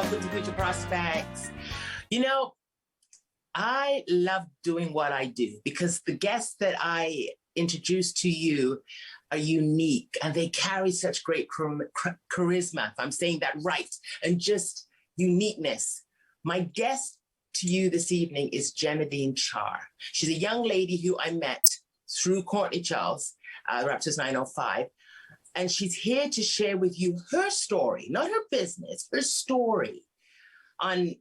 Welcome to Future Prospects. You know, I love doing what I do because the guests that I introduce to you are unique and they carry such great charisma, if I'm saying that right, and just uniqueness. My guest to you this evening is Genadyne Charr. She's a young lady who I met through Courtney Charles, Raptors 905. And she's here to share with you her story, not her business, her story on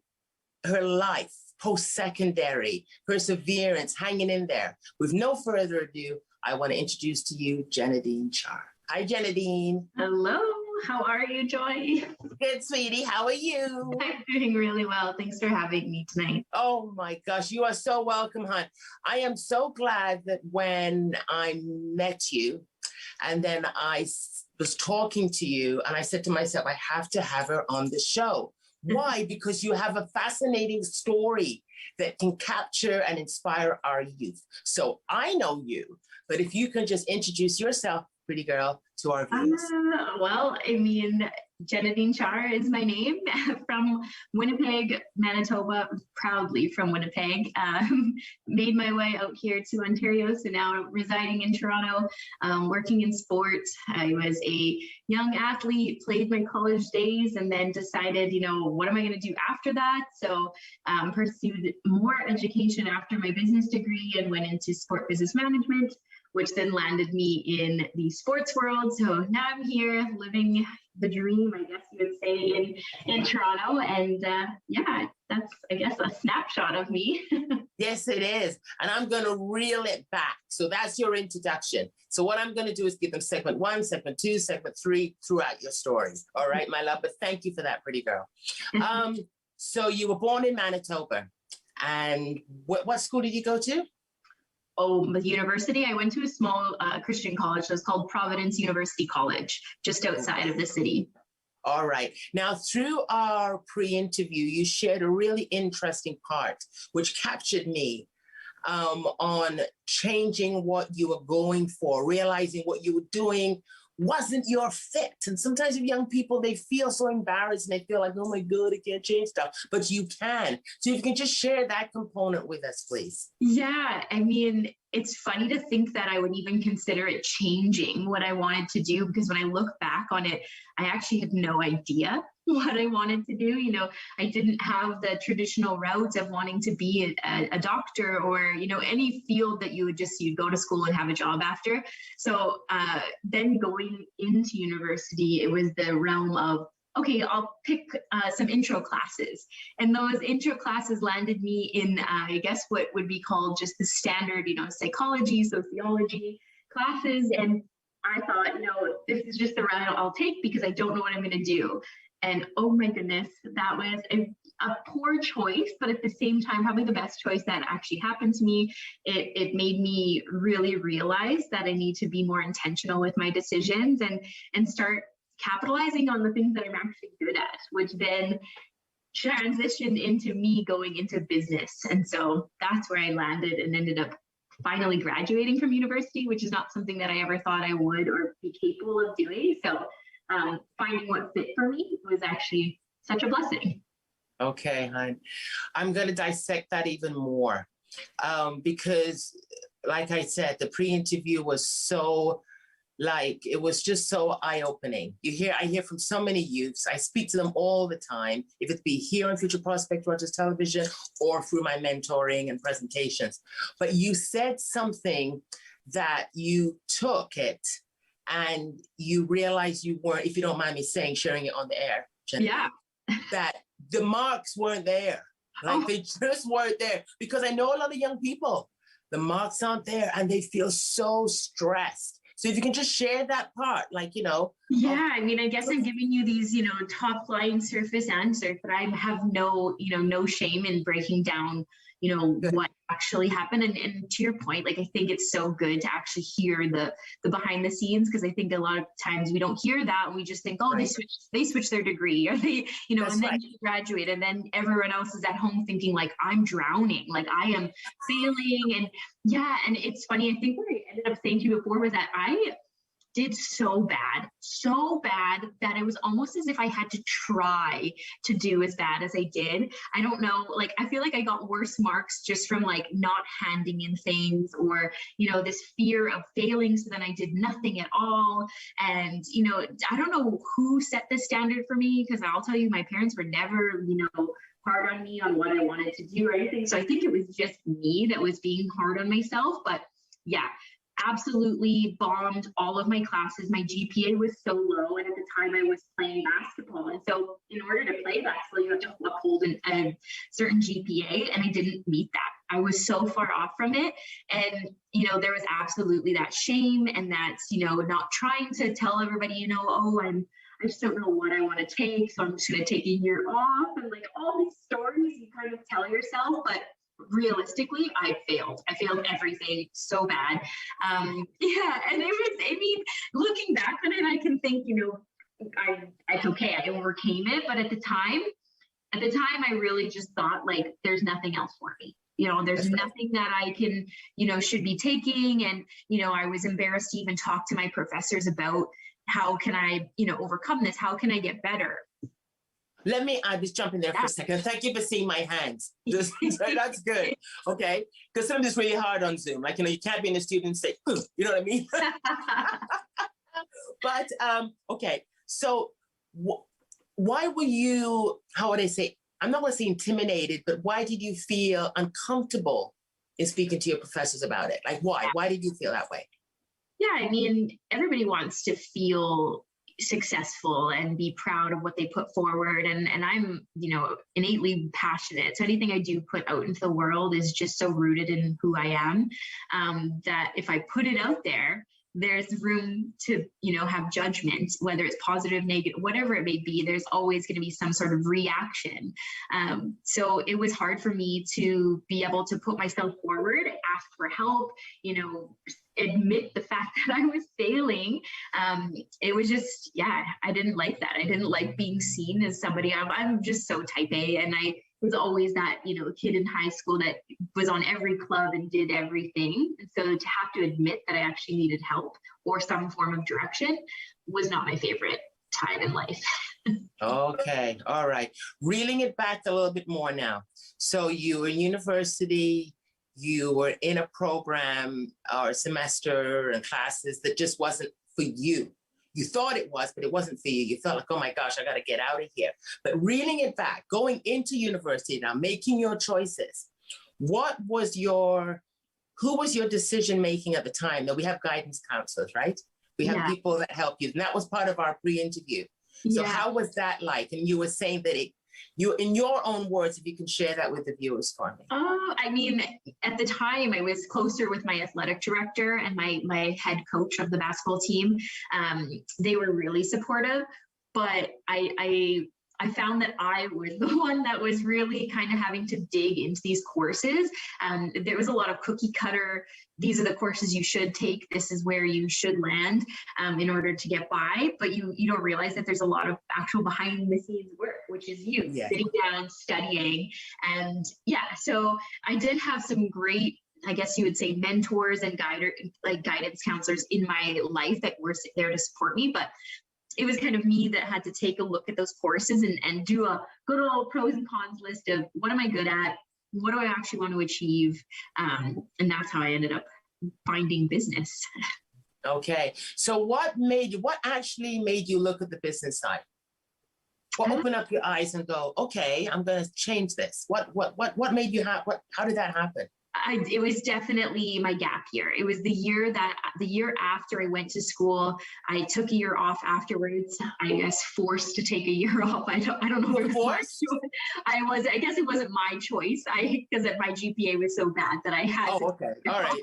her life, post-secondary, perseverance, hanging in there. With no further ado, I want to introduce to you Genadyne Charr. Hi, Genadyne. Hello. How are you, Joy? Good, sweetie. How are you? I'm doing really well. Thanks for having me tonight. Oh, my gosh. You are so welcome, hon. I am so glad that when I met you, and then I was talking to you and I said to myself, I have to have her on the show. Why? Because you have a fascinating story that can capture and inspire our youth. So I know you, but if you can just introduce yourself, pretty girl, to our viewers. Genadyne Charr is my name, from Winnipeg, Manitoba, proudly from Winnipeg. Made my way out here to Ontario, so now residing in Toronto, working in sports. I was a young athlete, played my college days, and then decided, what am I going to do after that? So pursued more education after my business degree and went into sport business management, which then landed me in the sports world. So now I'm here living the dream, I guess you would say, in Toronto. And that's, I guess, a snapshot of me. Yes, it is. And I'm going to reel it back. So that's your introduction. So what I'm going to do is give them segment 1, segment 2, segment 3 throughout your story. All right, my love. But thank you for that, pretty girl. So you were born in Manitoba. And what school did you go to? Oh, the university. I went to a small Christian college. It was called Providence University College, just outside of the city. All right. Now, through our pre-interview, you shared a really interesting part, which captured me on changing what you were going for, realizing what you were doing wasn't your fit. And sometimes with young people, they feel so embarrassed and they feel like, oh my God, I can't change stuff, but you can. So if you can just share that component with us, please. Yeah, it's funny to think that I would even consider it changing what I wanted to do, because when I look back on it, I actually had no idea what I wanted to do. I didn't have the traditional route of wanting to be a doctor or, any field that you'd go to school and have a job after. So then going into university, it was the realm of, okay, I'll pick some intro classes. And those intro classes landed me in, I guess, what would be called just the standard, psychology, sociology classes. And I thought, this is just the route I'll take because I don't know what I'm going to do. And oh my goodness, that was a poor choice, but at the same time, probably the best choice that actually happened to me. It made me really realize that I need to be more intentional with my decisions and start capitalizing on the things that I'm actually good at, which then transitioned into me going into business. And so that's where I landed and ended up finally graduating from university, which is not something that I ever thought I would or be capable of doing. So finding what fit for me was actually such a blessing. Okay, hon. I'm going to dissect that even more because, like I said, the pre-interview was so it was just so eye-opening. I hear from so many youths. I speak to them all the time, if it be here on Future Prospect Rogers Television or through my mentoring and presentations. But you said something that you took it and you realized you weren't, if you don't mind me saying, sharing it on the air, Yeah. that the marks weren't there. They just weren't there. Because I know a lot of young people, the marks aren't there and they feel so stressed. So if you can just share that part, Yeah, I guess I'm giving you these, top line surface answers, but I have no shame in breaking down, what actually happened. And to your point, I think it's so good to actually hear the behind the scenes, because I think a lot of times we don't hear that and we just think, oh, right, they switched their degree, or they, That's and then right. you graduate, and then everyone else is at home thinking I'm drowning, I am failing. And yeah, and it's funny, I think what I ended up saying to you before was that I did so bad that it was almost as if I had to try to do as bad as I did. I don't know, like, I feel like I got worse marks just from like not handing in things, or, you know, this fear of failing. So then I did nothing at all. And, you know, I don't know who set the standard for me, because I'll tell you, my parents were never, you know, hard on me on what I wanted to do or anything. So I think it was just me that was being hard on myself. But yeah, absolutely bombed all of my classes. My GPA was so low, and at the time I was playing basketball. And so in order to play basketball, you have to uphold a certain GPA, and I didn't meet that. I was so far off from it. And, you know, there was absolutely that shame, and that's, you know, not trying to tell everybody, you know, oh, I just don't know what I want to take, so I'm just going to take a year off, and like all these stories you kind of tell yourself. But realistically, I failed everything so bad. Yeah, and it was, I mean, looking back on it, I can think, you know, it's okay, I overcame it. But at the time, I really just thought, like, there's nothing else for me. You know, there's nothing that I can, you know, should be taking. And, you know, I was embarrassed to even talk to my professors about how can I, you know, overcome this? How can I get better? Let me just jump in there for a second. Thank you for seeing my hands. That's good. Okay. Because sometimes it's really hard on Zoom. Like, you know, you can't be in the student and say, you know what I mean? But, okay. So why were you, how would I say, I'm not going to say intimidated, but why did you feel uncomfortable in speaking to your professors about it? Like, why? Why did you feel that way? Yeah, I mean, everybody wants to feel successful and be proud of what they put forward. And I'm, you know, innately passionate. So anything I do put out into the world is just so rooted in who I am, that if I put it out there, there's room to, you know, have judgment, whether it's positive, negative, whatever it may be. There's always going to be some sort of reaction. So it was hard for me to be able to put myself forward, ask for help, you know, admit the fact that I was failing. It was just, yeah, I didn't like that. I didn't like being seen as somebody. I'm just so type A, and I was always that, you know, kid in high school that was on every club and did everything. And so to have to admit that I actually needed help or some form of direction was not my favorite time in life. Okay. All right. Reeling it back a little bit more now. So you were in university, you were in a program or semester and classes that just wasn't for you. You thought it was, but it wasn't for you. You felt like, oh my gosh, I got to get out of here. But reeling it back, going into university now, making your choices, who was your decision-making at the time? Now, we have guidance counselors, right? We have people that help you. And that was part of our pre-interview. So how was that like? And you were saying that you, in your own words, if you can share that with the viewers for me. I mean, at the time I was closer with my athletic director and my head coach of the basketball team. They were really supportive, but I found that I was the one that was really kind of having to dig into these courses. There was a lot of cookie cutter. These are the courses you should take. This is where you should land in order to get by. But you don't realize that there's a lot of actual behind the scenes work, which is you sitting down, studying. And so I did have some great, I guess you would say, mentors and guidance counselors in my life that were there to support me. But it was kind of me that had to take a look at those courses and do a good old pros and cons list of what am I good at? What do I actually want to achieve? And that's how I ended up finding business. Okay. So what actually made you look at the business side? What opened up your eyes and go, okay, I'm going to change this? What made you how did that happen? It was definitely my gap year. It was the year after I went to school. I took a year off afterwards. I guess forced to take a year off. I don't know what it was. I guess it wasn't my choice. Because my GPA was so bad that I had. Oh, okay. All right.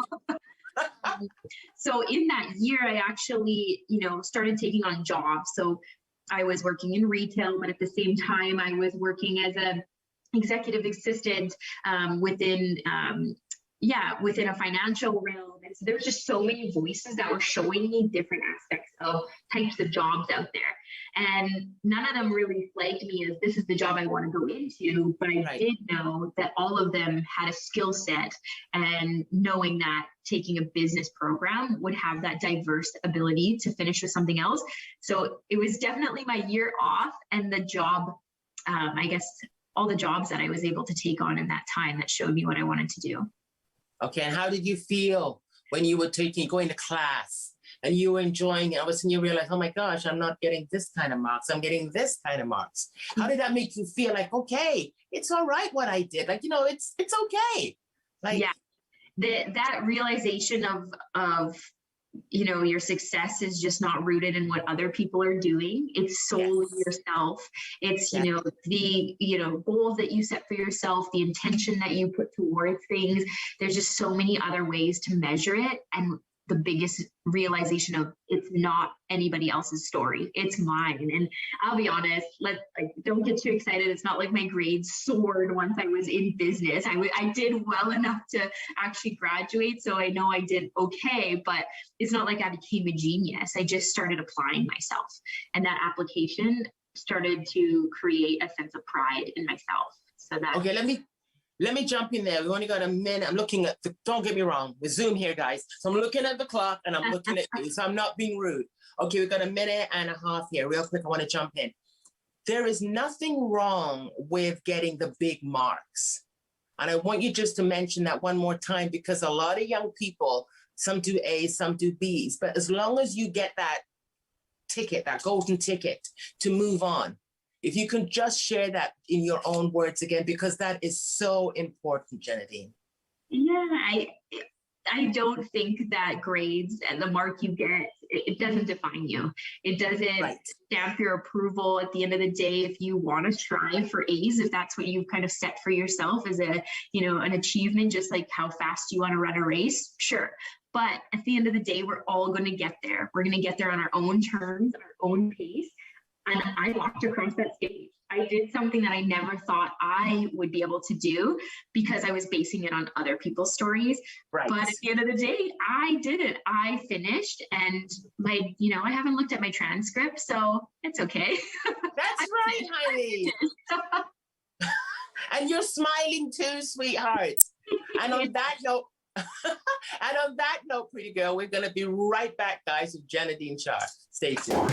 So in that year, I actually, started taking on jobs. So I was working in retail, but at the same time, I was working as a executive assistant within within a financial realm. And so there's just so many voices that were showing me different aspects of types of jobs out there. And none of them really flagged me as this is the job I want to go into, but I did know that all of them had a skill set, and knowing that taking a business program would have that diverse ability to finish with something else. So it was definitely my year off, and the job, I guess, all the jobs that I was able to take on in that time that showed me what I wanted to do. Okay, and how did you feel when you were going to class and you were enjoying it? All of a sudden you realize, oh my gosh, I'm not getting this kind of marks. I'm getting this kind of marks. How did that make you feel? Like, okay, it's all right what I did. Like, it's okay. Like, that realization of your success is just not rooted in what other people are doing. It's solely yourself. It's, the goals that you set for yourself, the intention that you put towards things. There's just so many other ways to measure it. And the biggest realization of it's not anybody else's story. It's mine. And I'll be honest, don't get too excited. It's not like my grades soared once I was in business. I did well enough to actually graduate. So I know I did okay, but it's not like I became a genius. I just started applying myself. And that application started to create a sense of pride in myself. So that. Okay, let me jump in there. We only got a minute. I'm looking at don't get me wrong. We're Zoom here, guys. So I'm looking at the clock and I'm looking at you. So I'm not being rude. Okay, we've got a minute and a half here. Real quick, I want to jump in. There is nothing wrong with getting the big marks. And I want you just to mention that one more time, because a lot of young people, some do A's, some do B's. But as long as you get that ticket, that golden ticket to move on, if you can just share that in your own words again, because that is so important, Genadyne. Yeah, I don't think that grades and the mark you get, it doesn't define you. It doesn't stamp your approval at the end of the day. If you want to strive for A's, if that's what you've kind of set for yourself as an achievement, just like how fast you want to run a race, sure. But at the end of the day, we're all going to get there. We're going to get there on our own terms, our own pace. And I walked across that stage. I did something that I never thought I would be able to do because I was basing it on other people's stories. Right. But at the end of the day, I did it. I finished, and I haven't looked at my transcript, so it's okay. That's right, honey. And you're smiling too, sweetheart. And on that note, pretty girl, we're going to be right back, guys, with Genadyne Charr. Stay tuned.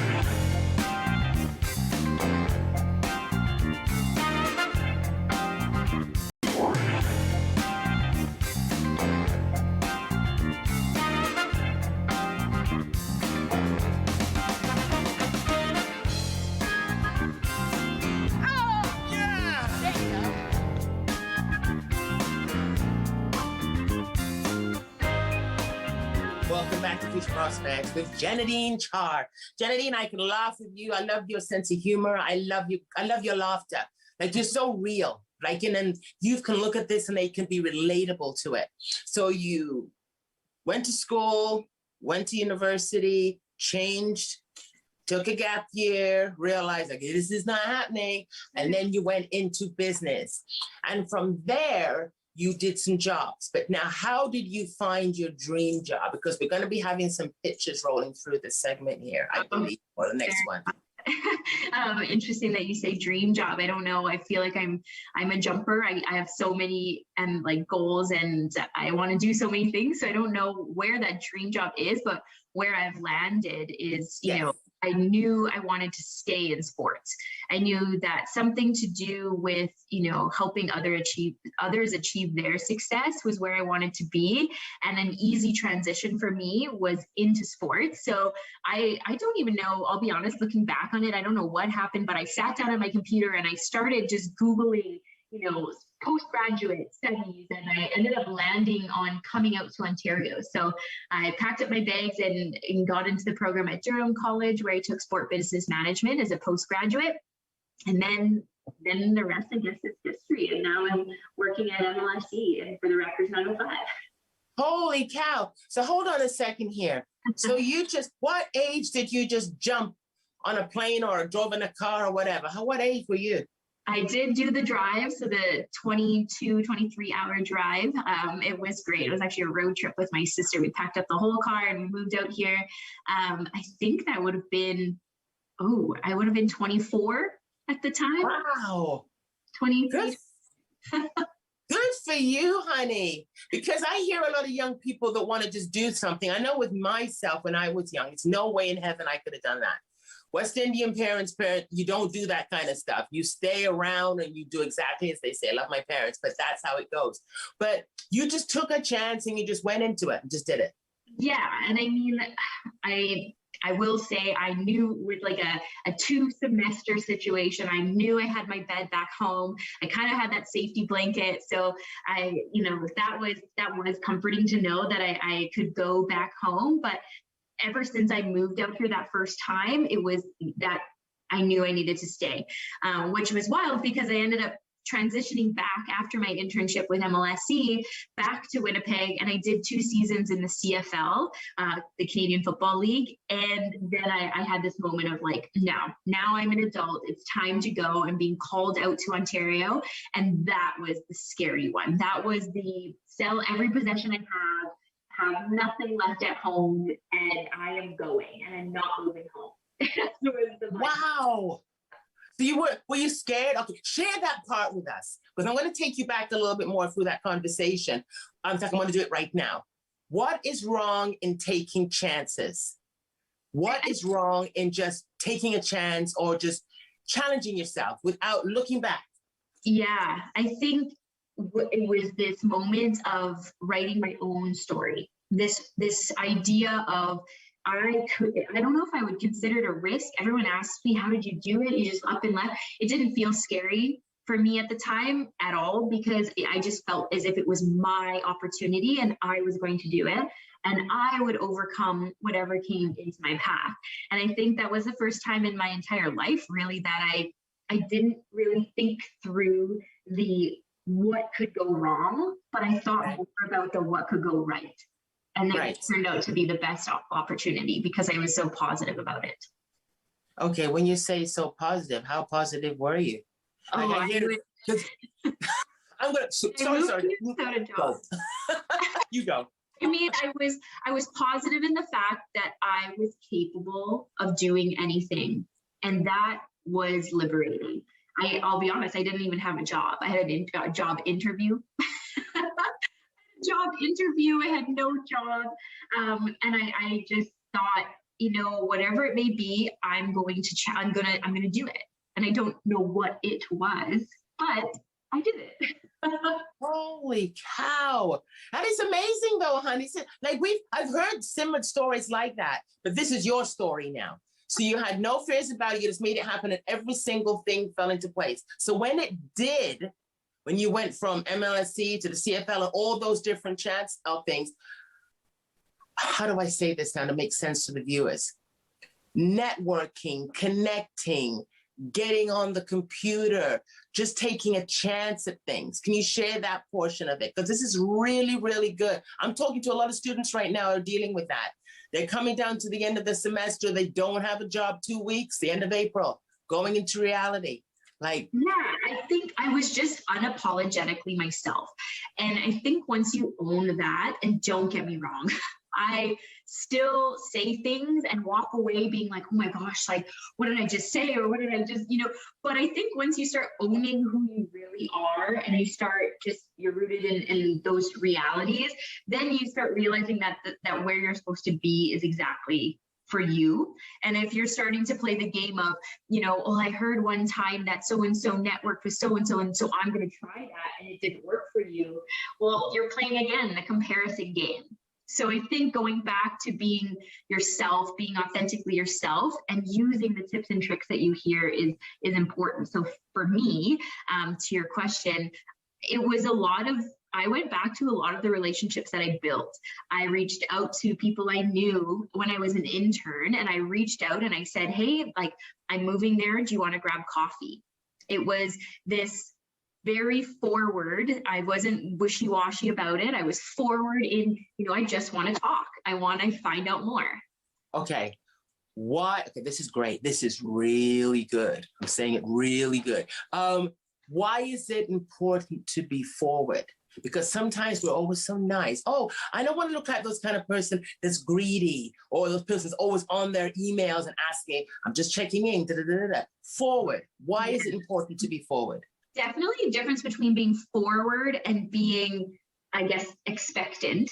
Welcome back to Fish Prospects with Genadyne Charr. Genadyne, I can laugh with you. I love your sense of humor. I love you. I love your laughter. Like, you're so real. Like, and you can look at this and they can be relatable to it. So you went to school, went to university, changed, took a gap year, realized, like, this is not happening. And then you went into business. And from there, you did some jobs. But now, how did you find your dream job? Because we're going to be having some pictures rolling through this segment here, I believe, for the next one. Interesting that you say dream job. I don't know. I feel like I'm a jumper. I have so many goals, and I want to do so many things. So I don't know where that dream job is, but where I've landed is, I knew I wanted to stay in sports. I knew that something to do with, helping others achieve their success was where I wanted to be. And an easy transition for me was into sports. So I don't even know, I'll be honest, looking back on it, I don't know what happened, but I sat down at my computer and I started just Googling, postgraduate studies, and I ended up landing on coming out to Ontario. So I packed up my bags and got into the program at Durham College, where I took sport business management as a postgraduate. And then the rest, I guess, is history. And now I'm working at MLSE, and for the Raptors 905. Holy cow. So hold on a second here. So what age did you just jump on a plane or drove in a car or whatever? What age were you? I did do the drive, so the 23-hour drive. It was great. It was actually a road trip with my sister. We packed up the whole car and we moved out here. I think that would have been, I would have been 24 at the time. Wow. 23. Good for you, honey. Because I hear a lot of young people that want to just do something. I know with myself when I was young, it's no way in heaven I could have done that. West Indian parents, you don't do that kind of stuff. You stay around and you do exactly as they say. I love my parents, but that's how it goes. But you just took a chance and you just went into it and just did it. Yeah. And I mean, I will say I knew with like a 2-semester situation, I knew I had my bed back home. I kind of had that safety blanket. So that was comforting to know that I could go back home. But ever since I moved out here that first time, it was that I knew I needed to stay, which was wild because I ended up transitioning back after my internship with MLSE back to Winnipeg. And I did 2 seasons in the CFL, the Canadian Football League. And then I had this moment of like, now I'm an adult. It's time to go. I'm being called out to Ontario. And that was the scary one. That was the sell every possession I have nothing left at home, and I am going, and I'm not moving home. Wow. So were you scared? Okay, share that part with us, because I'm going to take you back a little bit more through that conversation. In fact, I'm going to do it right now. What is wrong in taking chances? What is wrong in just taking a chance or just challenging yourself without looking back? Yeah, I think it was this moment of writing my own story. This idea of I don't know if I would consider it a risk. Everyone asks me, how did you do it? You just up and left. It didn't feel scary for me at the time at all, because I just felt as if it was my opportunity and I was going to do it. And I would overcome whatever came into my path. And I think that was the first time in my entire life, really, that I didn't really think through what could go wrong, but I thought more about the what could go right. And then it turned out to be the best opportunity because I was so positive about it. Okay, when you say so positive, how positive were you? I'm gonna. Sorry. Go. You go. I mean, I was positive in the fact that I was capable of doing anything, and that was liberating. I'll be honest, I didn't even have a job. I had a job interview. I had no job. And I just thought, whatever it may be, I'm going to do it. And I don't know what it was, but I did it. Holy cow. That is amazing though, honey. Like I've heard similar stories like that, but this is your story now. So you had no fears about it. You just made it happen and every single thing fell into place. So when it did, when you went from MLSE to the CFL and all those different chats of things, how do I say this now to make sense to the viewers? Networking, connecting, getting on the computer, just taking a chance at things. Can you share that portion of it? Because this is really, really good. I'm talking to a lot of students right now who are dealing with that. They're coming down to the end of the semester. They don't have a job 2 weeks, the end of April, going into reality. I think I was just unapologetically myself. And I think once you own that, and don't get me wrong, I still say things and walk away being like, oh my gosh, like, what did I just say? Or what did I just, but I think once you start owning who you really are and you start you're rooted in those realities, then you start realizing that where you're supposed to be is exactly for you. And if you're starting to play the game of, I heard one time that so-and-so networked with so-and-so, and so I'm going to try that, and it didn't work for you. Well, you're playing again, the comparison game. So I think going back to being yourself, being authentically yourself, and using the tips and tricks that you hear is important. So for me, to your question, it was I went back to a lot of the relationships that I built. I reached out to people I knew when I was an intern, and I reached out and I said, hey, like, I'm moving there. Do you want to grab coffee? It was this very forward. I wasn't wishy-washy about it. I was forward in, I just want to talk. I want to find out more. Okay. Why? Okay, this is great. This is really good. I'm saying it really good. Why is it important to be forward? Because sometimes we're always so nice. Oh, I don't want to look like those kind of person that's greedy, or those persons always on their emails and asking, I'm just checking in. Da, da, da, da. Forward. Why is it important to be forward? Definitely a difference between being forward and being, I guess, expectant.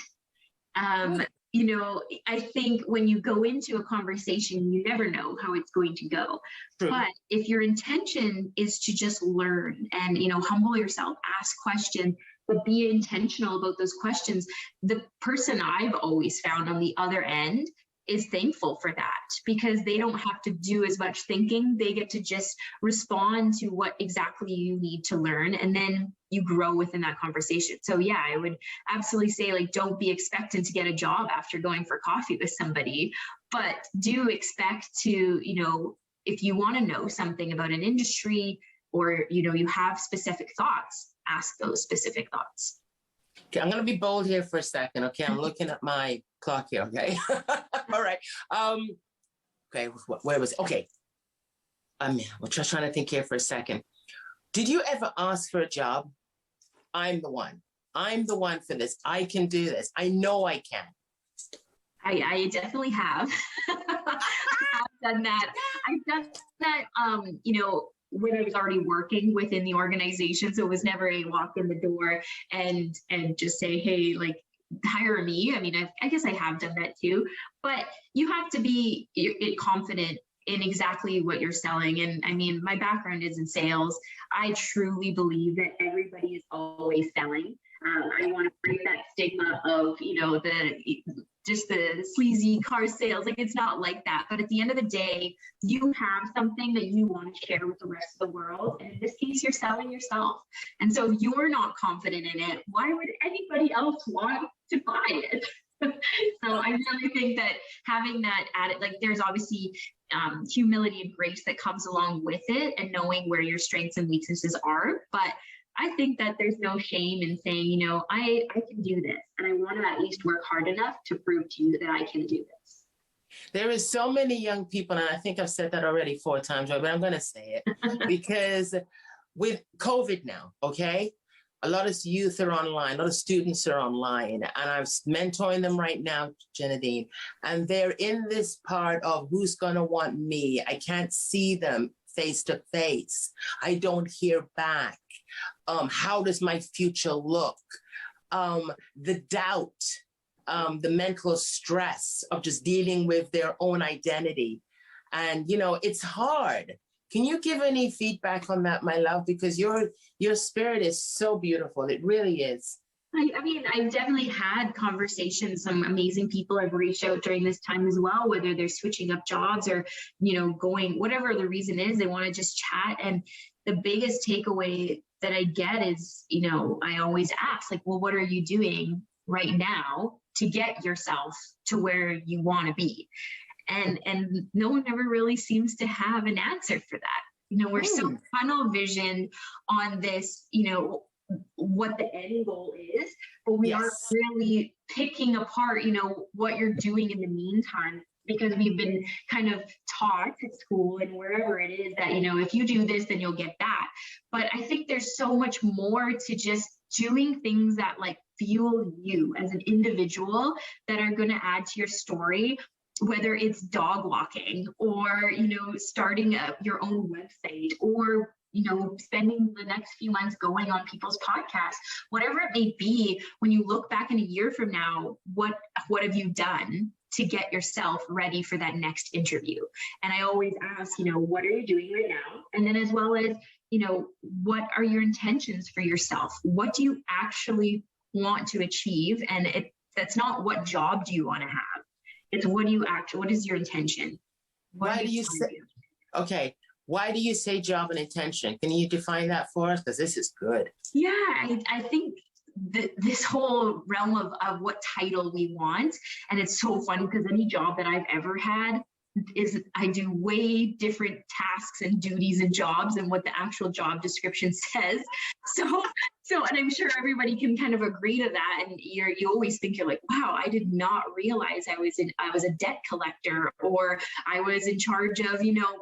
I think when you go into a conversation, you never know how it's going to go. True. But if your intention is to just learn and, humble yourself, ask questions, but be intentional about those questions, the person I've always found on the other end is thankful for that, because they don't have to do as much thinking. They get to just respond to what exactly you need to learn, and then you grow within that conversation. So yeah, I would absolutely say, like, don't be expectant to get a job after going for coffee with somebody, but do expect to, if you want to know something about an industry, or, you have specific thoughts, ask those specific thoughts. Okay, I'm going to be bold here for a second. Okay, I'm looking at my clock here. Okay, all right. Okay, where was it? Okay, I'm just trying to think here for a second. Did you ever ask for a job? I'm the one. I'm the one for this. I can do this. I know I can. I definitely have. I've done that. I've done that. When I was already working within the organization. So it was never a walk in the door and just say, hey, like, hire me. I mean, I guess I have done that too, but you have to be confident in exactly what you're selling. And I mean, my background is in sales. I truly believe that everybody is always selling. I want to break that stigma of, the sleazy car sales. Like, it's not like that. But at the end of the day, you have something that you want to share with the rest of the world. And in this case, you're selling yourself. And so if you're not confident in it, why would anybody else want to buy it? So I really think that having that added, like, there's obviously humility and grace that comes along with it, and knowing where your strengths and weaknesses are. But I think that there's no shame in saying, I can do this, and I want to at least work hard enough to prove to you that I can do this. There is so many young people, and I think I've said that already 4 times, but I'm going to say it because with COVID now, okay, a lot of youth are online, a lot of students are online, and I'm mentoring them right now, Genadyne, and they're in this part of who's going to want me. I can't see them face to face. I don't hear back. How does my future look? The doubt, the mental stress of just dealing with their own identity. And, it's hard. Can you give any feedback on that, my love? Because your spirit is so beautiful. It really is. I mean, I've definitely had conversations. Some amazing people have reached out during this time as well, whether they're switching up jobs or, going, whatever the reason is, they want to just chat. And the biggest takeaway that I get is, I always ask, like, well, what are you doing right now to get yourself to where you want to be? And no one ever really seems to have an answer for that. We're so tunnel visioned on this, what the end goal is, but we aren't really picking apart, what you're doing in the meantime, because we've been kind of taught at school and wherever it is that, if you do this, then you'll get that. But I think there's so much more to just doing things that, like, fuel you as an individual, that are going to add to your story, whether it's dog walking or, starting your own website, or, spending the next few months going on people's podcasts, whatever it may be. When you look back in a year from now, what have you done to get yourself ready for that next interview? And I always ask, what are you doing right now? And then, as well as, what are your intentions for yourself? What do you actually want to achieve? And that's not what job do you want to have. It's what is your intention? Why do you say, okay, why do you say job and intention? Can you define that for us? Because this is good. Yeah, I think this whole realm of what title we want. And it's so funny because any job that I've ever had, I do way different tasks and duties and jobs than what the actual job description says. So, and I'm sure everybody can kind of agree to that. And you always think, you're like, wow, I did not realize I was a debt collector, or I was in charge of,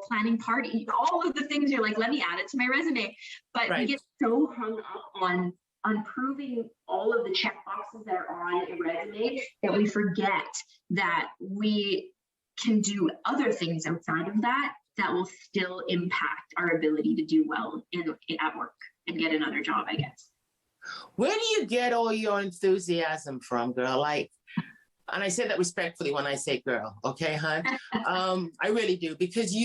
planning party, all of the things. You're like, let me add it to my resume. But we get so hung up on proving all of the check boxes that are on a resume that we forget that we can do other things outside of that will still impact our ability to do well at work and get another job, I guess. Where do you get all your enthusiasm from, girl? Like, and I say that respectfully when I say girl, okay, hon? I really do, because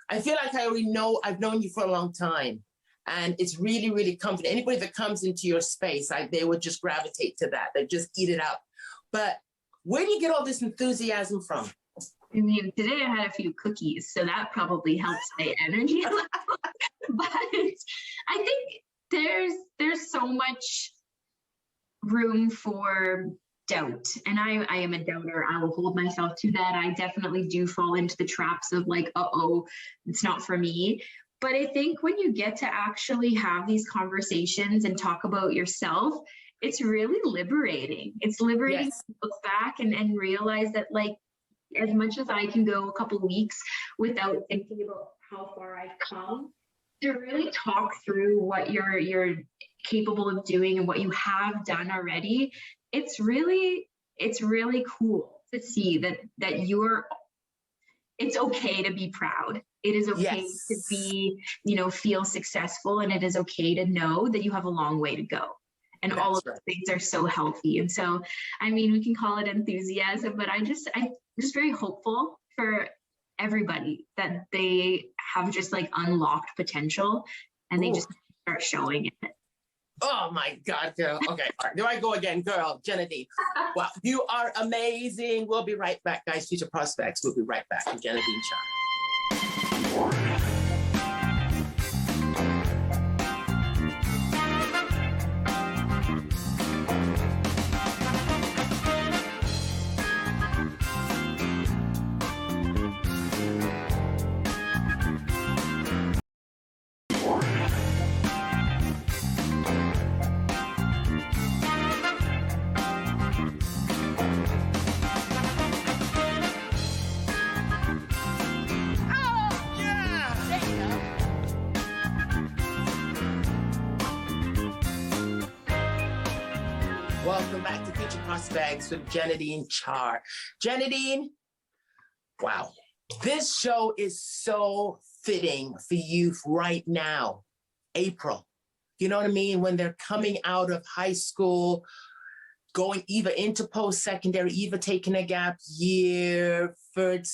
I feel like I already know, I've known you for a long time, and it's really, really comforting. Anybody that comes into your space, they would just gravitate to that. They just eat it up. But where do you get all this enthusiasm from? I mean, today I had a few cookies, so that probably helps my energy a little. But I think there's so much room for doubt, and I am a doubter. I will hold myself to that. I definitely do fall into the traps of like, it's not for me. But I think when you get to actually have these conversations and talk about yourself, it's really liberating. It's liberating to look back and realize that, like, as much as I can go a couple of weeks without thinking about how far I've come, to really talk through what you're capable of doing and what you have done already, it's really cool to see that it's okay to be proud. It is okay to be, feel successful, and it is okay to know that you have a long way to go. And all of those things are so healthy. And so, I mean, we can call it enthusiasm, but I'm just very hopeful for everybody that they have just like unlocked potential, and they just start showing it. Oh my God, girl. Okay, all right. There I go again, girl. Genadyne. Wow, you are amazing. We'll be right back, guys. Future Prospects. We'll be right back with Genadyne Charr. Welcome back to Future Prospects with Genadyne Charr. Genadyne, wow. This show is so fitting for you right now, April. You know what I mean? When they're coming out of high school, going either into post-secondary, either taking a gap year, third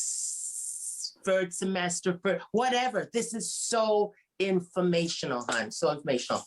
semester, whatever. This is so informational, hon, so informational.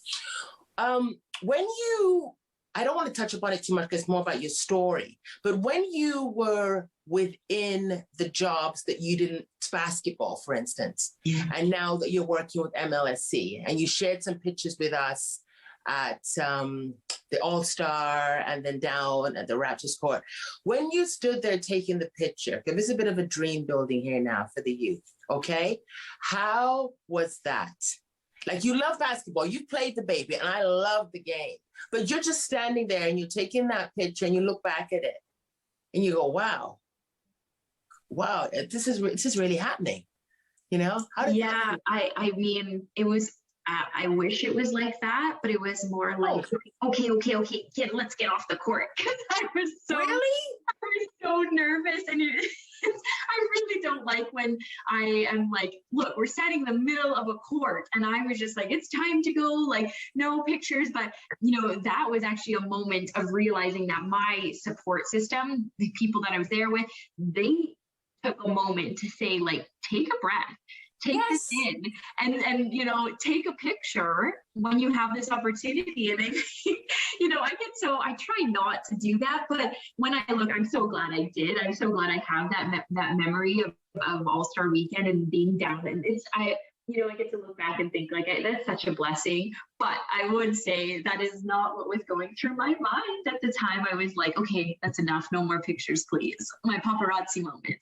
I don't want to touch upon it too much because it's more about your story. But when you were within the jobs that you didn't, basketball, for instance, and now that you're working with MLSC, and you shared some pictures with us at the All-Star and then down at the Raptors court, when you stood there taking the picture, because this is a bit of a dream building here now for the youth, okay? How was that? Like, you love basketball, you played the baby, and I love the game. But you're just standing there and you're taking that picture and you look back at it and you go, wow, this is really happening. You know? I mean, it was, I wish it was like that, but it was more like, okay, let's get off the court. Because I was so nervous, and I really don't like when I am like, look, we're standing in the middle of a court, and I was just like, it's time to go, like, no pictures. But that was actually a moment of realizing that my support system, the people that I was there with, they took a moment to say, like, take a breath. Take this in and take a picture when you have this opportunity. And I try not to do that, but when I look, I'm so glad I did. I'm so glad I have that memory of All-Star Weekend and being down. And I get to look back and think, like, that's such a blessing. But I would say that is not what was going through my mind at the time. I was like, okay, that's enough. No more pictures, please. My paparazzi moment.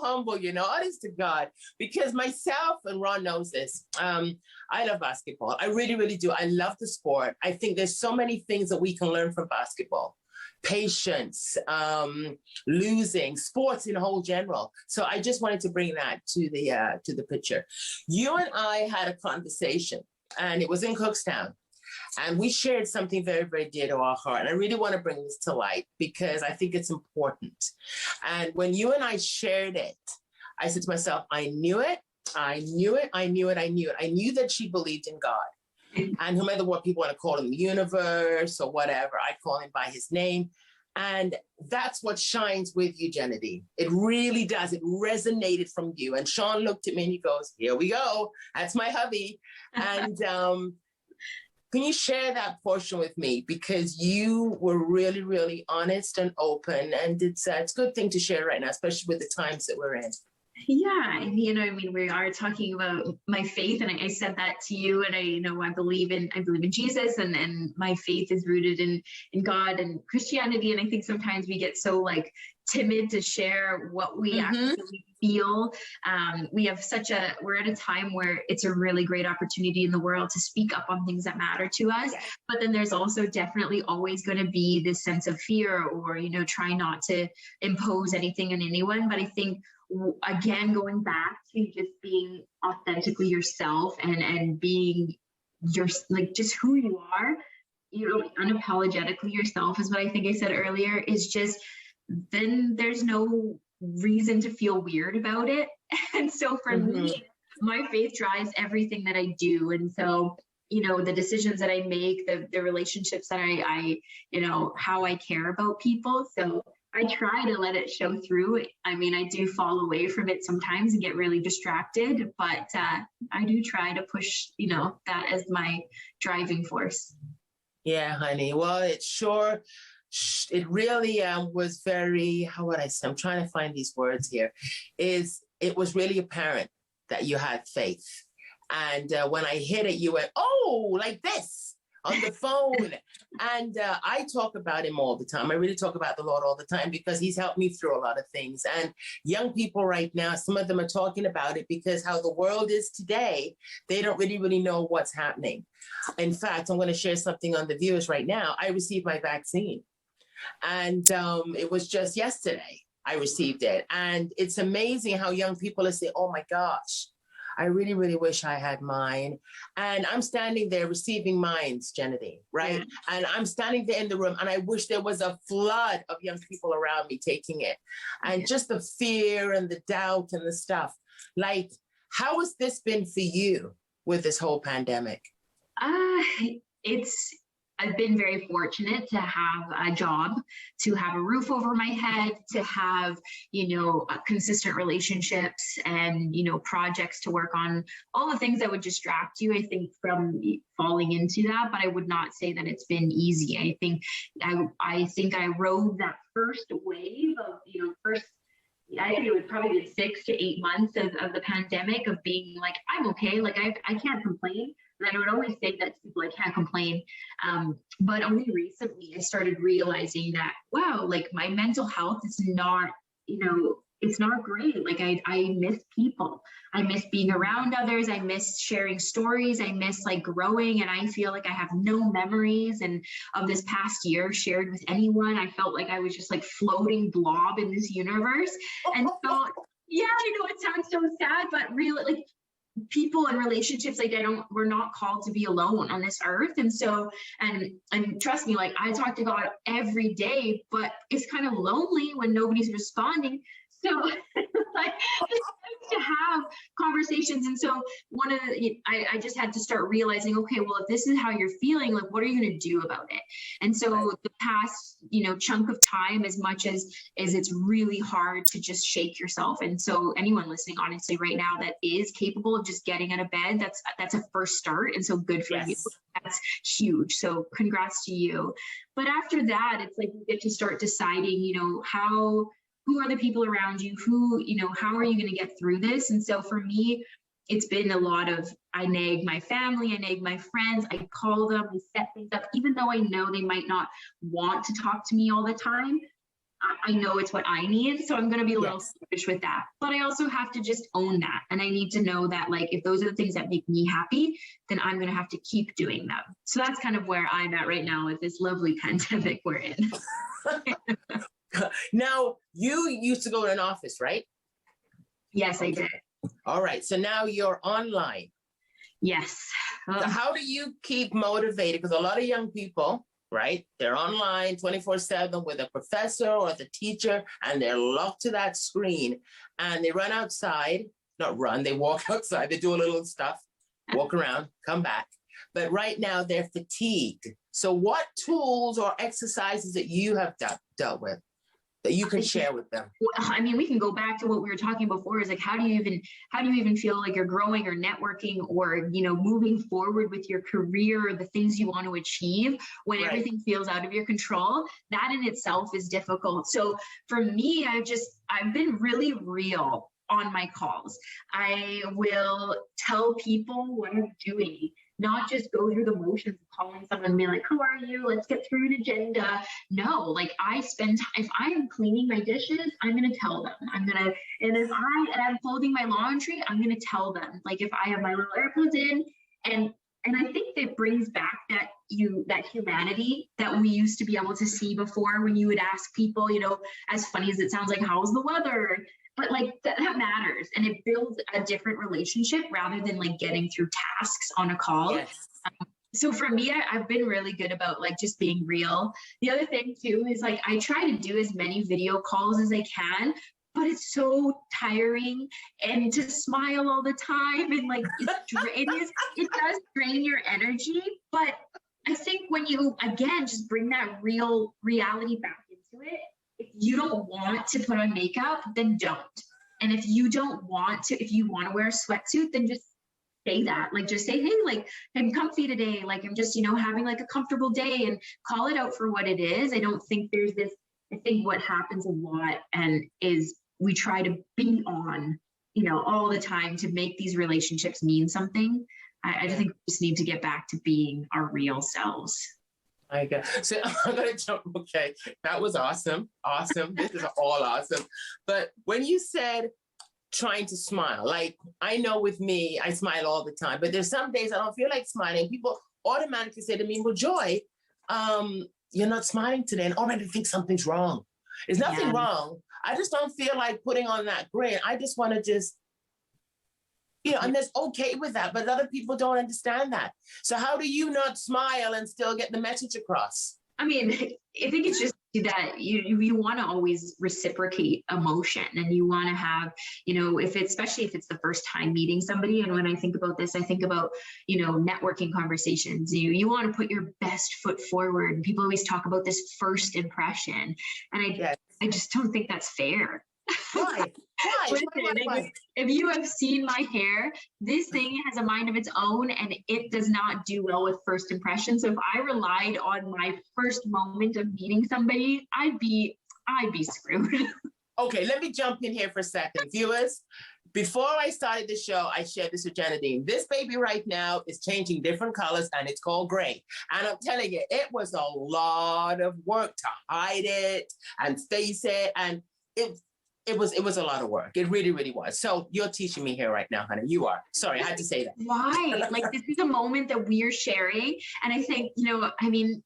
humble, honest to God, because myself, and Ron knows this, I love basketball. I really, really do. I love the sport. I think there's so many things that we can learn from basketball. Patience, losing, sports in whole general. So I just wanted to bring that to the picture. You and I had a conversation, and it was in Cookstown. And we shared something very, very dear to our heart. And I really want to bring this to light because I think it's important. And when you and I shared it, I said to myself, I knew it. I knew it. I knew it. I knew it. I knew that she believed in God. And no matter what people want to call him, the universe or whatever, I call him by his name. And that's what shines with you, Genadyne. It really does. It resonated from you. And Sean looked at me and he goes, here we go. That's my hubby. And can you share that portion with me? Because you were really, really honest and open. And it's a good thing to share right now, especially with the times that we're in. Yeah, we are talking about my faith, and I said that to you, and I believe in Jesus, and my faith is rooted in God and Christianity. And I think sometimes we get so timid to share what we actually feel. We're at a time where it's a really great opportunity in the world to speak up on things that matter to us. Yeah. But then there's also definitely always going to be this sense of fear, or, try not to impose anything on anyone. But I think, again, going back to just being authentically yourself and being just who you are, unapologetically yourself is what I think I said earlier, is just, then there's no reason to feel weird about it. And so for me, my faith drives everything that I do. And so, the decisions that I make, the relationships that I how I care about people. So I try to let it show through. I do fall away from it sometimes and get really distracted, but I do try to push, that as my driving force. Yeah, honey. Well, it really was very, how would I say? I'm trying to find these words here. It was really apparent that you had faith. And when I hit it, you went, oh, like this on the phone. And I talk about him all the time. I really talk about the Lord all the time because he's helped me through a lot of things. And young people right now, some of them are talking about it because how the world is today, they don't really, really know what's happening. In fact, I'm going to share something on the viewers right now. I received my vaccine. And it was just yesterday I received it. And it's amazing how young people are saying, oh my gosh, I really, really wish I had mine. And I'm standing there receiving mine, Genadyne, right? Yeah. And I'm standing there in the room and I wish there was a flood of young people around me taking it. And just the fear and the doubt and the stuff. How has this been for you with this whole pandemic? I've been very fortunate to have a job, to have a roof over my head, to have, consistent relationships and, projects to work on, all the things that would distract you, I think, from falling into that. But I would not say that it's been easy. I think I rode that first wave of, I think it would probably be 6 to 8 months of the pandemic of being like, I'm okay. I can't complain. And I would always say that to people, I can't complain. But only recently I started realizing that, wow, my mental health is not, it's not great. I miss people. I miss being around others. I miss sharing stories. I miss growing. And I feel like I have no memories of this past year shared with anyone. I felt like I was just floating blob in this universe. And so, yeah, it sounds so sad, but really people and relationships, we're not called to be alone on this earth. And so, and trust me, I talk to God every day, but it's kind of lonely when nobody's responding. So it's nice to have conversations. And so I just had to start realizing, okay, well, if this is how you're feeling, what are you going to do about it? And so the past, chunk of time, as much as it's really hard to just shake yourself. And so anyone listening, honestly, right now that is capable of just getting out of bed, that's a first start. And so good for you. That's huge. So congrats to you. But after that, it's you get to start deciding, who are the people around you? How are you going to get through this? And so for me, it's been a lot of, I nag my family, I nag my friends, I call them, we set things up, even though I know they might not want to talk to me all the time. I know it's what I need. So I'm going to be a little selfish with that. But I also have to just own that. And I need to know that, like, if those are the things that make me happy, then I'm going to have to keep doing them. So that's kind of where I'm at right now with this lovely pandemic we're in. Now, you used to go to an office, right? Yes, I did. All right. So now you're online. Yes. So how do you keep motivated? Because a lot of young people, right, they're online 24/7 with a professor or the teacher, and they're locked to that screen, and they run outside, not run, they walk outside, they do a little stuff, walk around, come back. But right now they're fatigued. So what tools or exercises that you have dealt with that you can share with them? I mean, we can go back to what we were talking before, is like, how do you even feel like you're growing or networking or, you know, moving forward with your career or the things you want to achieve when everything feels out of your control? That in itself is difficult. So for me, I've been really real on my calls. I will tell people what I'm doing, not just go through the motions of calling someone and be like, how are you? Let's get through an agenda. No, like I spend time, if I am cleaning my dishes, I'm going to tell them. And if I'm folding my laundry, I'm going to tell them. Like if I have my little AirPods in, and I think that brings back that humanity that we used to be able to see before, when you would ask people, you know, as funny as it sounds, like, how's the weather? But like that matters, and it builds a different relationship rather than like getting through tasks on a call. Yes. So for me, I've been really good about like just being real. The other thing too is like I try to do as many video calls as I can, but it's so tiring, and to smile all the time, and like it does drain your energy. But I think when you again just bring that real reality back into it, if you don't want to put on makeup, then don't. And if you want to wear a sweatsuit, then just say that. Like, just say, hey, like, I'm comfy today. Like, I'm just, you know, having like a comfortable day, and call it out for what it is. I don't think there's this, I think what happens a lot and is we try to be on, you know, all the time to make these relationships mean something. I just think we just need to get back to being our real selves. I got so I'm gonna jump. Okay, that was awesome. Awesome. This is all awesome. But when you said trying to smile, like I know with me, I smile all the time, but there's some days I don't feel like smiling. People automatically say to me, well, Joy, you're not smiling today, and already think something's wrong. There's nothing wrong. I just don't feel like putting on that grin. I just want to just, you know, and that's okay with that, but other people don't understand that. So how do you not smile and still get the message across? I mean, I think it's just that you want to always reciprocate emotion, and you want to have, you know, especially if it's the first time meeting somebody. And when I think about this, I think about, you know, networking conversations. You want to put your best foot forward. And people always talk about this first impression. And I just don't think that's fair. Why? Listen, if you have seen my hair, this thing has a mind of its own, and it does not do well with first impressions. So if I relied on my first moment of meeting somebody, I'd be screwed. Okay, let me jump in here for a second. Viewers, before I started the show, I shared this with Genadyne. This baby right now is changing different colors, and it's called gray. And I'm telling you, it was a lot of work to hide it and face it, and it was a lot of work. It really, really was. So you're teaching me here right now, honey. You are. Sorry, I had to say that. Why? Like, this is a moment that we're sharing. And I think, you know, I mean,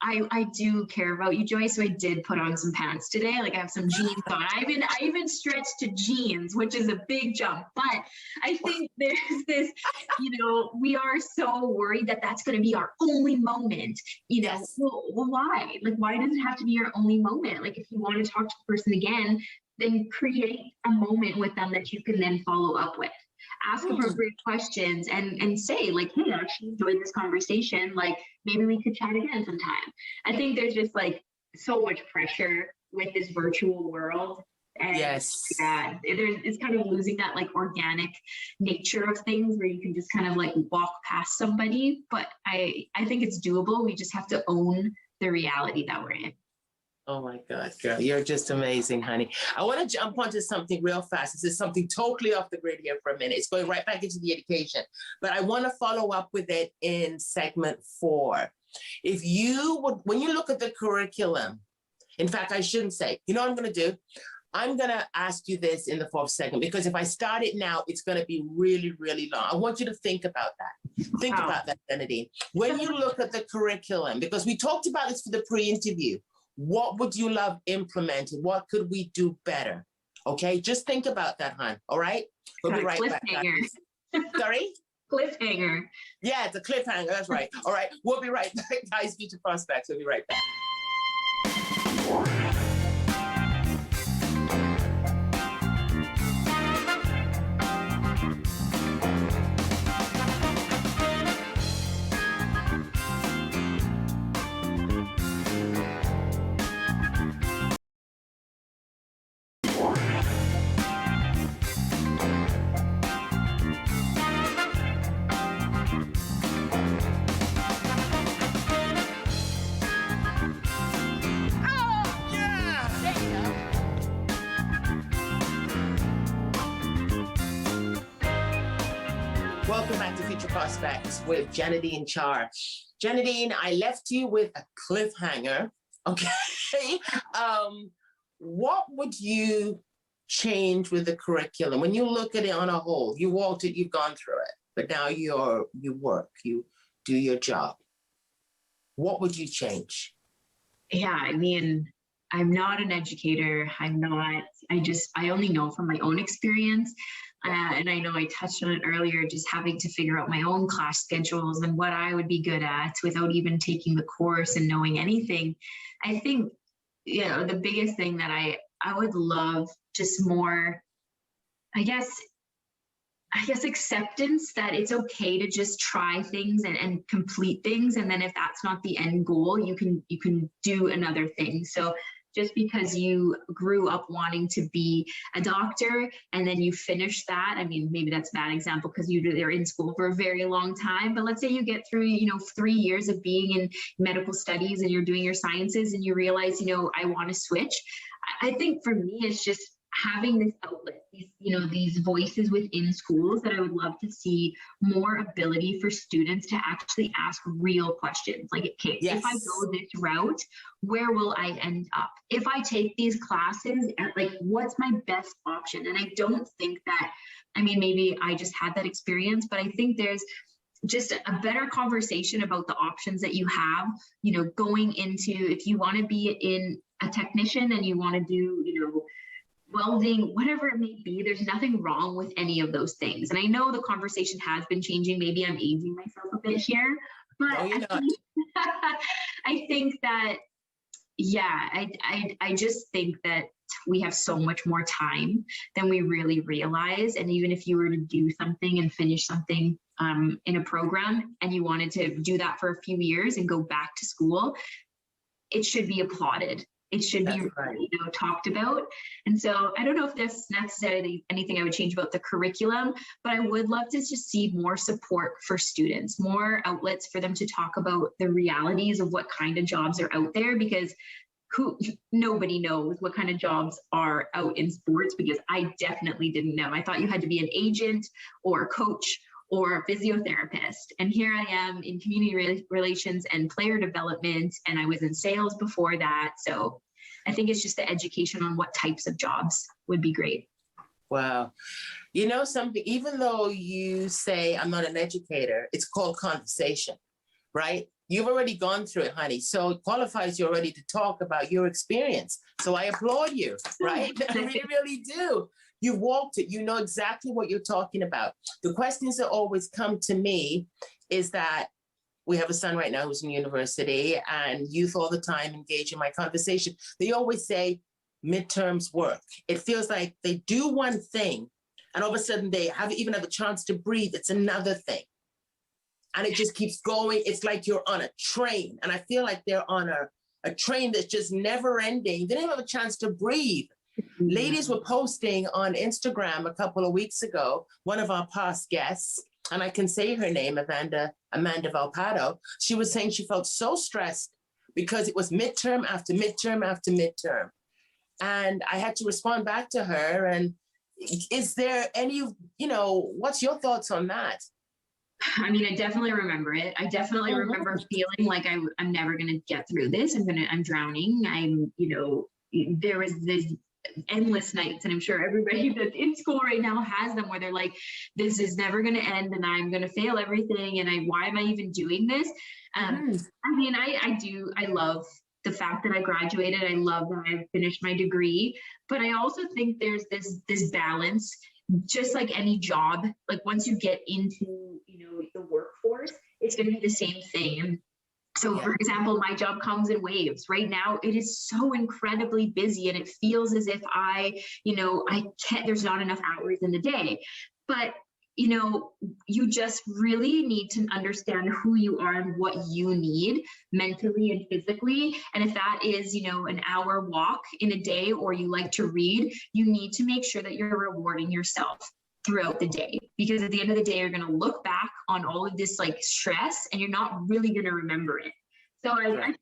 I do care about you, Joy. So I did put on some pants today. Like, I have some jeans on. I even stretched to jeans, which is a big jump. But I think there's this, you know, we are so worried that that's going to be our only moment. You know, well, why? Like, why does it have to be your only moment? Like, if you want to talk to the person again, then create a moment with them that you can then follow up with. Ask appropriate questions and say, like, hey, I actually enjoyed this conversation. Like, maybe we could chat again sometime. I think there's just like so much pressure with this virtual world. And it's kind of losing that like organic nature of things where you can just kind of like walk past somebody. But I think it's doable. We just have to own the reality that we're in. Oh my God, girl, you're just amazing, honey. I want to jump onto something real fast. This is something totally off the grid here for a minute. It's going right back into the education, but I want to follow up with it in segment 4. If you would, when you look at the curriculum, In fact, I shouldn't say, you know what I'm going to do? I'm going to ask you this in the fourth segment, because if I start it now, it's going to be really, really long. I want you to think about that. Think about that, Genadyne. When you look at the curriculum, because we talked about this for the pre-interview, what would you love implemented? What could we do better? Okay, just think about that, hon. All right? We'll be right back. Sorry? Cliffhanger. Yeah, it's a cliffhanger. That's right. All right, we'll be right back, guys. Future Prospects. We'll be right back. Welcome back to Future Prospects with Genadyne Charr. Genadyne, I left you with a cliffhanger, okay? What would you change with the curriculum? When you look at it on a whole, you walked it, you've gone through it, but now you work, you do your job. What would you change? Yeah, I mean, I'm not an educator. I only know from my own experience. And I know I touched on it earlier, just having to figure out my own class schedules and what I would be good at without even taking the course and knowing anything. I think, the biggest thing that I would love just more, I guess acceptance that it's okay to just try things and complete things. And then if that's not the end goal, you can do another thing. So just because you grew up wanting to be a doctor and then you finish that, I mean, maybe that's a bad example because they're in school for a very long time, but let's say you get through, 3 years of being in medical studies and you're doing your sciences and you realize, I want to switch. I think for me, it's just having this outlet, these voices within schools that I would love to see more ability for students to actually ask real questions. Like, okay, yes. If I go this route, where will I end up? If I take these classes, what's my best option? And I don't think that, maybe I just had that experience, but I think there's just a better conversation about the options that you have, going into, if you want to be in a technician and you want to do, welding, whatever it may be, there's nothing wrong with any of those things. And I know the conversation has been changing. Maybe I'm aging myself a bit here, but no, you're not. I think that, I just think that we have so much more time than we really realize. And even if you were to do something and finish something in a program and you wanted to do that for a few years and go back to school, it should be applauded. It should be right. Talked about. And so I don't know if that's necessarily anything I would change about the curriculum, but I would love to just see more support for students, more outlets for them to talk about the realities of what kind of jobs are out there, because nobody knows what kind of jobs are out in sports, because I definitely didn't know. I thought you had to be an agent or a coach or a physiotherapist. And here I am in community relations and player development, and I was in sales before that. So I think it's just the education on what types of jobs would be great. Wow. Something, even though you say I'm not an educator, it's called conversation, right? You've already gone through it, honey. So it qualifies you already to talk about your experience. So I applaud you, right? I really do. You walked it. You know exactly what you're talking about. The questions that always come to me is that we have a son right now who's in university, and youth all the time engage in my conversation. They always say midterms work. It feels like they do one thing and all of a sudden they even have a chance to breathe. It's another thing. And it just keeps going. It's like you're on a train. And I feel like they're on a train that's just never ending. They don't have a chance to breathe. Ladies were posting on Instagram a couple of weeks ago, one of our past guests, and I can say her name, Amanda Valpado, she was saying she felt so stressed because it was midterm after midterm after midterm. And I had to respond back to her. And is there any, what's your thoughts on that? I mean, I definitely remember it. I definitely remember feeling like I'm never going to get through this. I'm drowning. There was this endless nights, and I'm sure everybody that's in school right now has them, where they're like, this is never going to end and I'm going to fail everything. And why am I even doing this? I mean, I love the fact that I graduated. I love that I finished my degree, but I also think there's this balance, just like any job. Like once you get into, the workforce, it's going to be the same thing. So for example, my job comes in waves. Right now, it is so incredibly busy, and it feels as if I can't, there's not enough hours in the day. But you just really need to understand who you are and what you need mentally and physically. And if that is, an hour walk in a day, or you like to read, you need to make sure that you're rewarding yourself throughout the day, because at the end of the day, you're going to look back on all of this like stress and you're not really going to remember it. So I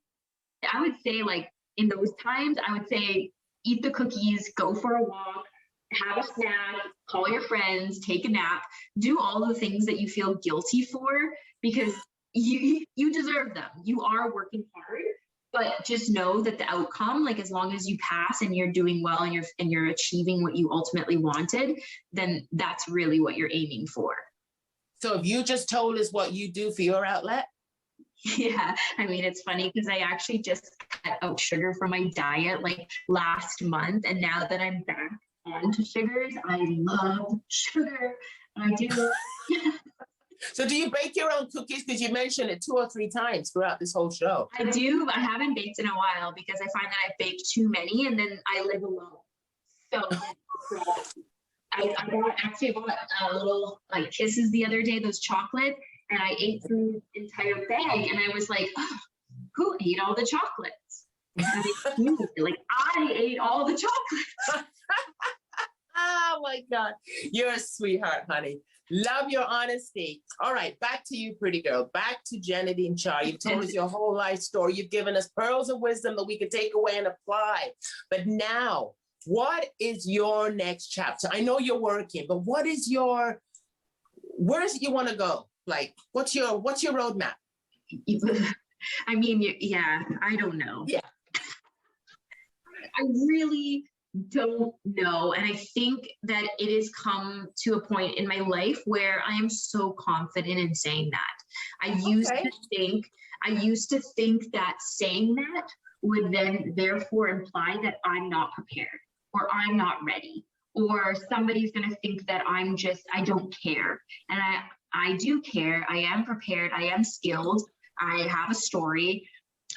would say, like, in those times, I would say eat the cookies, go for a walk, have a snack, call your friends, take a nap, do all the things that you feel guilty for, because you deserve them. You are working hard, but just know that the outcome, like as long as you pass and you're doing well and you're achieving what you ultimately wanted, then that's really what you're aiming for. So if you just told us what you do for your outlet. Yeah, I mean, it's funny because I actually just cut out sugar from my diet like last month, and now that I'm back onto sugars, I love sugar. I do. So do you bake your own cookies? Because you mentioned it 2 or 3 times throughout this whole show. I do. I haven't baked in a while because I find that I've baked too many, and then I live alone. So I bought a little like Kisses the other day, those chocolate, and I ate through the entire bag, and I was like, oh, who ate all the chocolates? Like, I ate all the chocolates. Oh my God. You're a sweetheart, honey. Love your honesty. All right, back to you, pretty girl. Back to Genadyne Charr. You've told us your whole life story. You've given us pearls of wisdom that we can take away and apply. But now, what is your next chapter? I know you're working, but where is it you want to go? Like, what's your roadmap? I mean, yeah, I don't know. Yeah. I really don't know. And I think that it has come to a point in my life where I am so confident in saying that. I used to think that saying that would then therefore imply that I'm not prepared, or I'm not ready, or somebody's going to think that I don't care. And I do care. I am prepared. I am skilled. I have a story.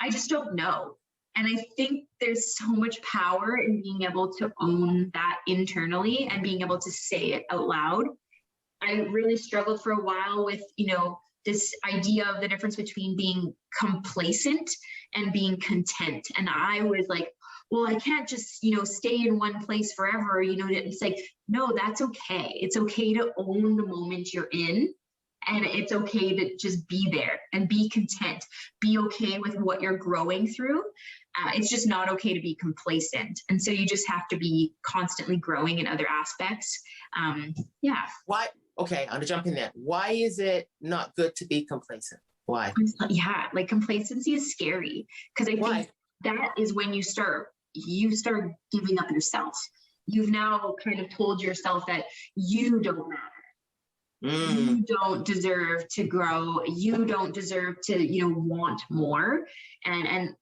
I just don't know. And I think there's so much power in being able to own that internally and being able to say it out loud. I really struggled for a while with, this idea of the difference between being complacent and being content. And I was like, well, I can't just, stay in one place forever. It's like, no, that's okay. It's okay to own the moment you're in. And it's okay to just be there and be content, be okay with what you're growing through. It's just not okay to be complacent. And so you just have to be constantly growing in other aspects. Yeah. Why? Okay, I'm gonna jump in there. Why is it not good to be complacent? Why? Yeah, like complacency is scary, because I think that is when you start giving up yourself. You've now kind of told yourself that you don't matter. You don't deserve to grow. You don't deserve to, want more. And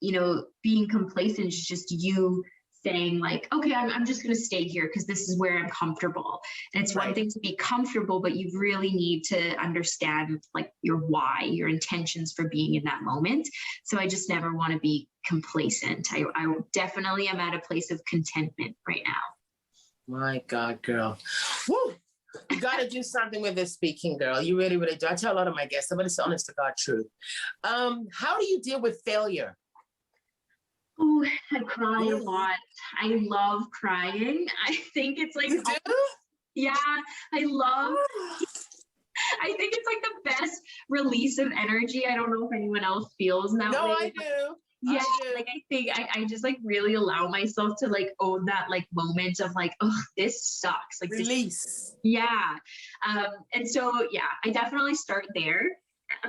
being complacent is just you saying like, okay, I'm just going to stay here because this is where I'm comfortable. And it's one thing to be comfortable, but you really need to understand like your why, your intentions for being in that moment. So I just never want to be complacent. I definitely am at a place of contentment right now. My God, girl. Woo! You got to do something with this speaking, girl. You really, really do. I tell a lot of my guests, but it's honest to God truth. How do you deal with failure? Oh, I cry a lot. I love crying. I think it's like, yeah, I think it's like the best release of energy. I don't know if anyone else feels that way. No, I do. Yeah, I do. like I think I just like really allow myself to like own that like moment of like, oh, this sucks. Like this, Release. yeah. And so yeah, I definitely start there.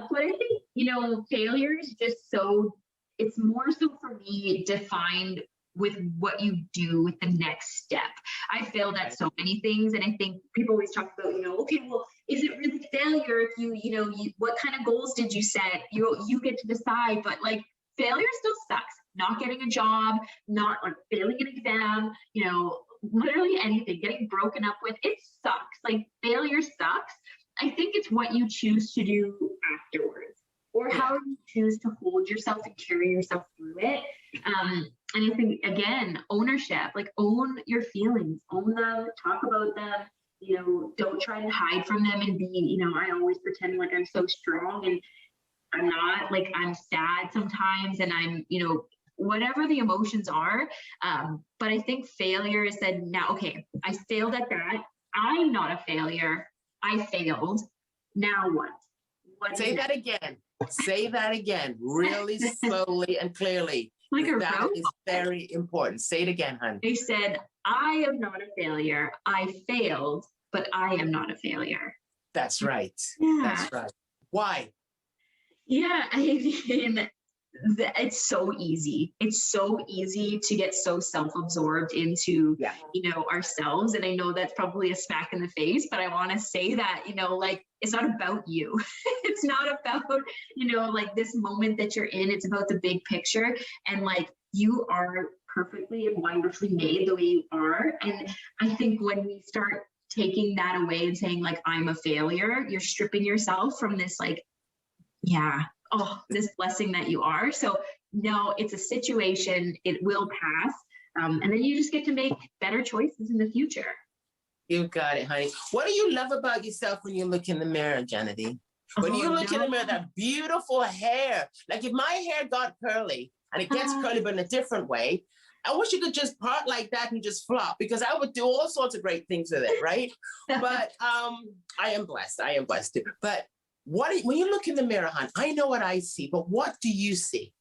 But I think, you know, failure is just so, it's more so for me defined with what you do with the next step. I failed at Right. so many things, and I think people always talk about, you know, okay, well, is it really failure if what kind of goals did you set? You get to decide, but like failure still sucks. Not getting a job, not like failing an exam, you know, literally anything, getting broken up with, it sucks. Like failure sucks. I think it's what you choose to do afterwards, or Yeah. how you choose to hold yourself and carry yourself through it. And I think, again, ownership, like own your feelings, own them, talk about them, you know, don't try to hide from them and be, you know, I always pretend like I'm so strong, and I'm not. Like I'm sad sometimes, and I'm, you know, whatever the emotions are. But I think failure is that now, okay, I failed at that. I'm not a failure. I failed. Now what? What Say that again. Say that again, really slowly and clearly. like a That robot. is very important. Say it again, honey. They said, I am not a failure. I failed, but I am not a failure. That's right. Yeah. That's right. Why? Yeah, I mean, it's so easy. It's so easy to get so self-absorbed into, Yeah. you know, ourselves. And I know that's probably a smack in the face, but I want to say that, you know, like, it's not about you. It's not about, you know, like this moment that you're in. It's about the big picture. And like, you are perfectly and wonderfully made the way you are. And I think when we start taking that away and saying like, I'm a failure, you're stripping yourself from this, like, yeah, oh, this blessing that you are. So no, it's a situation. It will pass. And then you just get to make better choices in the future. You got it, honey. What do you love about yourself when you look in the mirror, Genadyne? When you look in the mirror, that beautiful hair. Like if my hair got curly, and it gets curly, but in a different way, I wish you could just part like that and just flop, because I would do all sorts of great things with it, right? But I am blessed. I am blessed too. But when you look in the mirror, hon, I know what I see, but what do you see?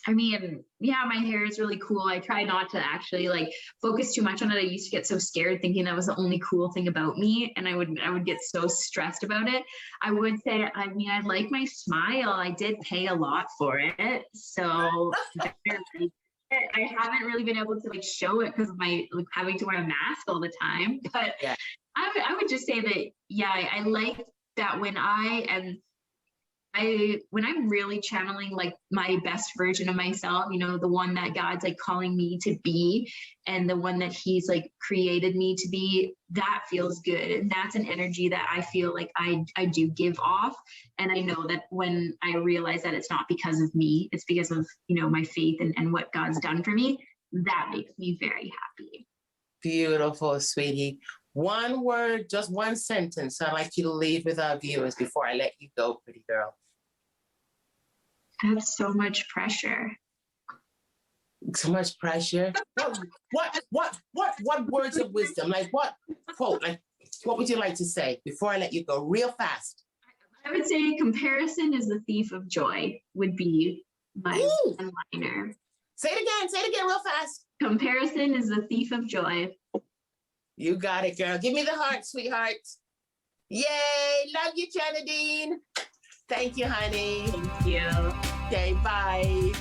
I mean, yeah, my hair is really cool. I try not to actually like focus too much on it. I used to get so scared thinking that was the only cool thing about me, and I would get so stressed about it. I would say, I mean, I like my smile. I did pay a lot for it, so I haven't really been able to like show it because of my like having to wear a mask all the time. But Yeah. I would just say that, yeah, I like that when when I'm really channeling like my best version of myself, you know, the one that God's like calling me to be, and the one that he's like created me to be, that feels good. And that's an energy that I feel like I do give off. And I know that when I realize that it's not because of me, it's because of, you know, my faith and what God's done for me, that makes me very happy. Beautiful, sweetie. One word, just one sentence I'd like you to leave with our viewers before I let you go, pretty girl. That's so much pressure. So much pressure. What words of wisdom? Like what quote? Like what would you like to say before I let you go? Real fast. I would say comparison is the thief of joy would be my one-liner. Say it again real fast. Comparison is the thief of joy. You got it, girl. Give me the heart, sweetheart. Yay! Love you, Genadyne. Thank you, honey. Thank you. Okay, bye.